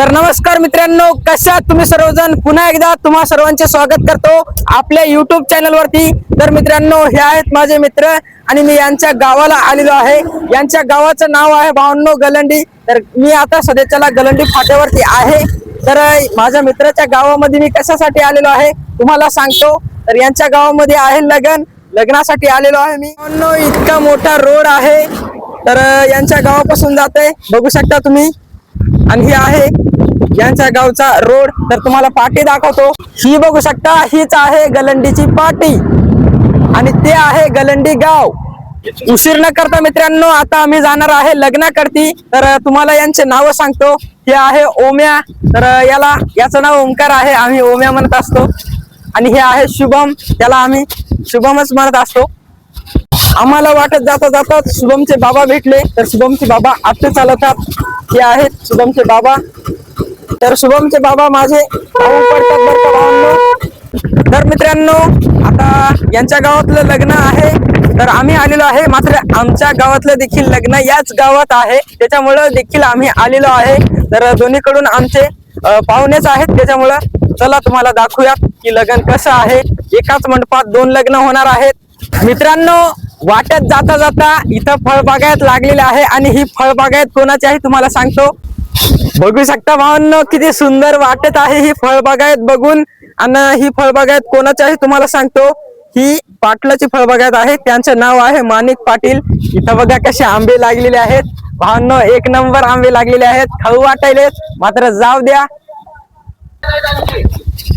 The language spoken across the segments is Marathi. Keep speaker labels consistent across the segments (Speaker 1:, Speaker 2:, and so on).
Speaker 1: तर नमस्कार मित्रांनो, कशा तुम्ही सर्वजण. पुन्हा एकदा तुम्हा सर्वांचे स्वागत करतो आपल्या युट्यूब चॅनल वरती. तर मित्रांनो, हे आहेत माझे मित्र आणि मी यांच्या गावाला आलेलो आहे. यांच्या गावाचं नाव आहे भावनो गलंडी. तर मी आता सध्याच्याला गलंडी फाट्यावरती आहे. तर माझ्या मित्राच्या गावामध्ये मी कशासाठी आलेलो आहे तुम्हाला सांगतो. तर यांच्या गावामध्ये आहे लग्नासाठी आलेलो आहे मी. भावनो, इतका मोठा रोड आहे. तर यांच्या गावापासून जाते, बघू शकता तुम्ही. आणि ही आहे यांच्या गावचा रोड. तर तुम्हाला पाटी दाखवतो. ही बघू शकता, हीच आहे गलंडीची पाटी आणि ते आहे गलंडी गाव. उशीर न करता मित्रांनो, आता आम्ही जाणार आहे लग्नाकरती. तर तुम्हाला यांचे नाव सांगतो. हे आहे ओम्या. तर याचं नाव ओंकार आहे, आम्ही ओम्या म्हणत असतो. आणि हे आहे शुभम, त्याला आम्ही शुभमच म्हणत असतो. आम्हाला वाटत जाता जाता शुभमचे बाबा भेटले. तर शुभमचे बाबा आपले चालवतात. हे आहेत शुभमचे बाबा. तर शुभमचे बाबा माझे भाऊ पडतात बरं का भावांनो. तर मित्रांनो, आता यांच्या गावातलं लग्न आहे. तर आम्ही आलेलो आहे. मात्र आमच्या गावातलं देखील लग्न याच गावात आहे, त्याच्यामुळं देखील आम्ही आलेलो आहे. तर दोन्हीकडून आमचे पाहुणेच आहेत, त्याच्यामुळं चला तुम्हाला दाखवूयात की लग्न कसं आहे. एकाच मंडपात 2 लग्न होणार आहेत. मित्रांनो, वाटत जाता जाता इथं फळबागायत लागलेले आहे. आणि ही फळबागायत कोणाची आहे तुम्हाला सांगतो. बघू शकता भावांनो, किती सुंदर वाटत आहे ही फळबागायत बघून. आणि ही फळबागायत कोणाची आहे तुम्हाला सांगतो. ही पाटलाची फळबागायत आहे. त्यांचं नाव आहे माणिक पाटील. इथं बघा कसे आंबे लागलेले आहेत भावांनो, 1 नंबर आंबे लागलेले आहेत. खाऊ वाटायले, मात्र जाऊ द्या.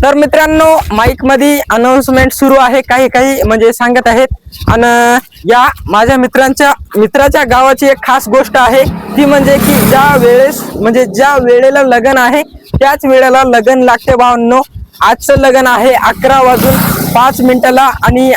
Speaker 1: तर मित्रांनो, माईक मध्ये अनाउन्समेंट सुरू आहे. काही म्हणजे सांगत आहेत. आणि या माझ्या मित्राच्या गावाची एक खास गोष्ट आहे, ती म्हणजे की ज्या वेळेला लग्न आहे त्याच वेळेला लग्न लागते भावांनो. आजचं लग्न आहे 11:05 आणि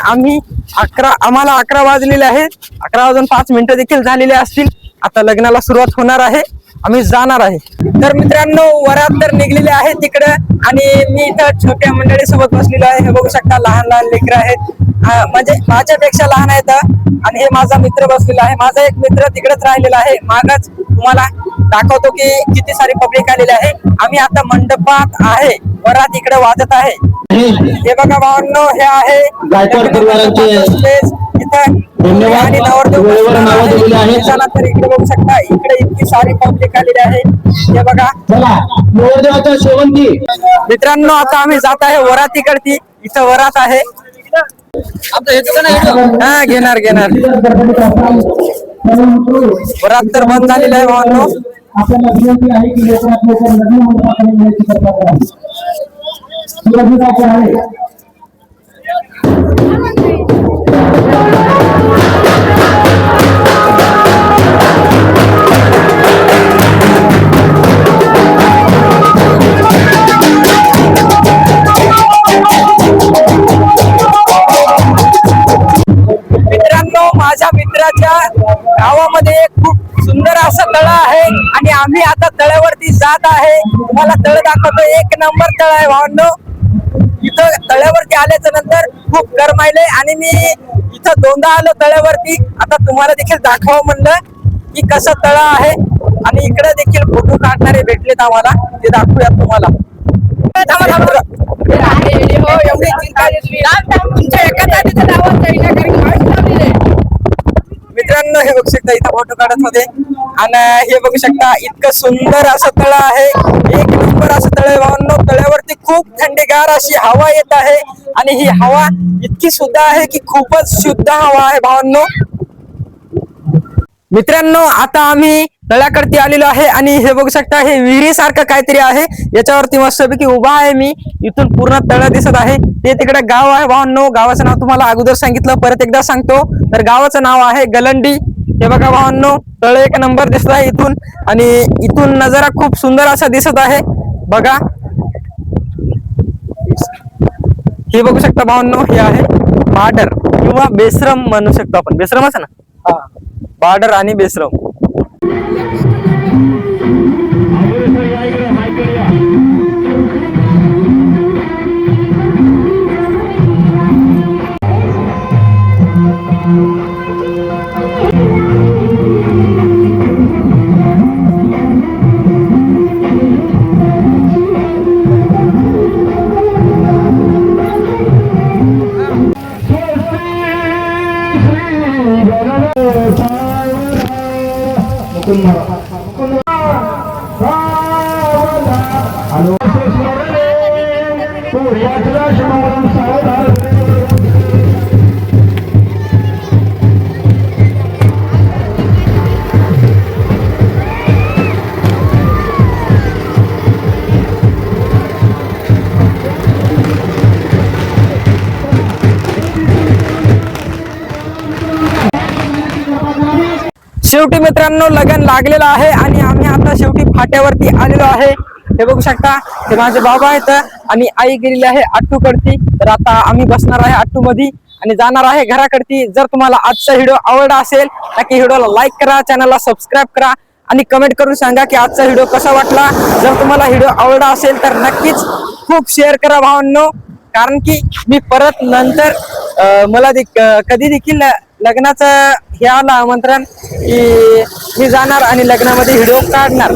Speaker 1: आम्हाला 11 वाजलेले आहेत. 11:05 देखील झालेले असतील. आता लग्नाला सुरुवात होणार आहे, आम्ही जाणार आहे. तर मित्रांनो, वरात तर निघलेले आहे तिकडं. आणि मी इथं छोट्या मंडळी सोबत बसलेलो आहे. हे बघू शकता, लहान लेकरं आहेत, म्हणजे माझ्यापेक्षा लहान आहेत. आणि हे माझा मित्र बसलेला आहे. माझा एक मित्र तिकडेच राहिलेला आहे मागच. तुम्हाला दाखवतो की किती सारी पब्लिक आलेली आहे. आम्ही आता मंडपात आहे, वरात इकडे वाजत आहे. हे बघा भावांनो, हे आहे
Speaker 2: धन्यवाद.
Speaker 1: तर इकडे बघू शकता, इकडे इतकी सारी पब्लिक आलेली आहे. हे बघा मित्रांनो, आता आम्ही जात आहे वरातीकडती. इथं वरात आहे. हा, घेणार वरात तर बंद झालेलं आहे भावांनो. माझ्या मित्राच्या गावामध्ये खूप सुंदर असं तळ आहे आणि आम्ही आता तळ्यावरती जात आहे. तुम्हाला तळ दाखवतो. 1 नंबर तळ आहे भावांनो. इथं तळ्यावरती आल्याच्या नंतर खूप गरमायले आणि मी इथं 2दा आलो तळ्यावरती. आता तुम्हाला देखील दाखवावं म्हणलं की कसं तळ आहे. आणि इकडे देखील फोटो काढणारे भेटलेत आम्हाला, ते दाखवूयात तुम्हाला. मित्रांनो, हे बघू शकता, इथं फोटो काढत होते. आणि हे बघू शकता, इतकं सुंदर असं तळ आहे. 1 नंबर असं तळ आहे भावांनो. तळ्यावरती खूप थंडीगार अशी हवा येत आहे. आणि ही हवा इतकी शुद्ध आहे की खूपच शुद्ध हवा आहे भावांनो. मित्रांनो, आता आम्ही तळ्याकडती आलेलो आहे. आणि हे बघू शकता, हे विहिरीसारखं काहीतरी आहे. याच्यावरती मस्तपैकी उभा आहे मी. इथून पूर्ण तळ दिसत आहे. ते तिकडे गाव आहे भावांनो. गावाचं नाव तुम्हाला अगोदर सांगितलं, परत एकदा सांगतो. तर गावाचं नाव आहे गलंडी. हे बघा भावांनो, तळ 1 नंबर दिसत आहे इथून. आणि इथून नजारा खूप सुंदर असा दिसत आहे बघा. हे बघू शकता भावांनो, हे आहे बार्डर किंवा बेश्रम म्हणू शकतो आपण. बेश्रमच ना, बार्डर आणि बेश्रम. शेवटी मित्रांनो लगन लागलेलं आहे आणि आम्ही आता शेवटी फाट्यावरती आलेलो आहे. हे बघू शकता, हे माझे बाबा आहेत आणि आई गेलेली आहे आट्टूकडती. तर आता आम्ही बसणार आहे आट्टू मध्ये आणि जाणार आहे घराकडती. जर तुम्हाला आजचा व्हिडिओ आवडला असेल नक्की व्हिडिओला लाईक करा, चॅनलला सबस्क्राईब करा आणि कमेंट करून सांगा की आजचा व्हिडिओ कसा वाटला. जर तुम्हाला व्हिडिओ आवडला असेल तर नक्कीच खूप शेअर करा भावांनो, कारण की मी परत नंतर मला कधी देखील लग्नाचं हे आलं आमंत्रण की मी जाणार आणि लग्नामध्ये व्हिडिओ काढणार.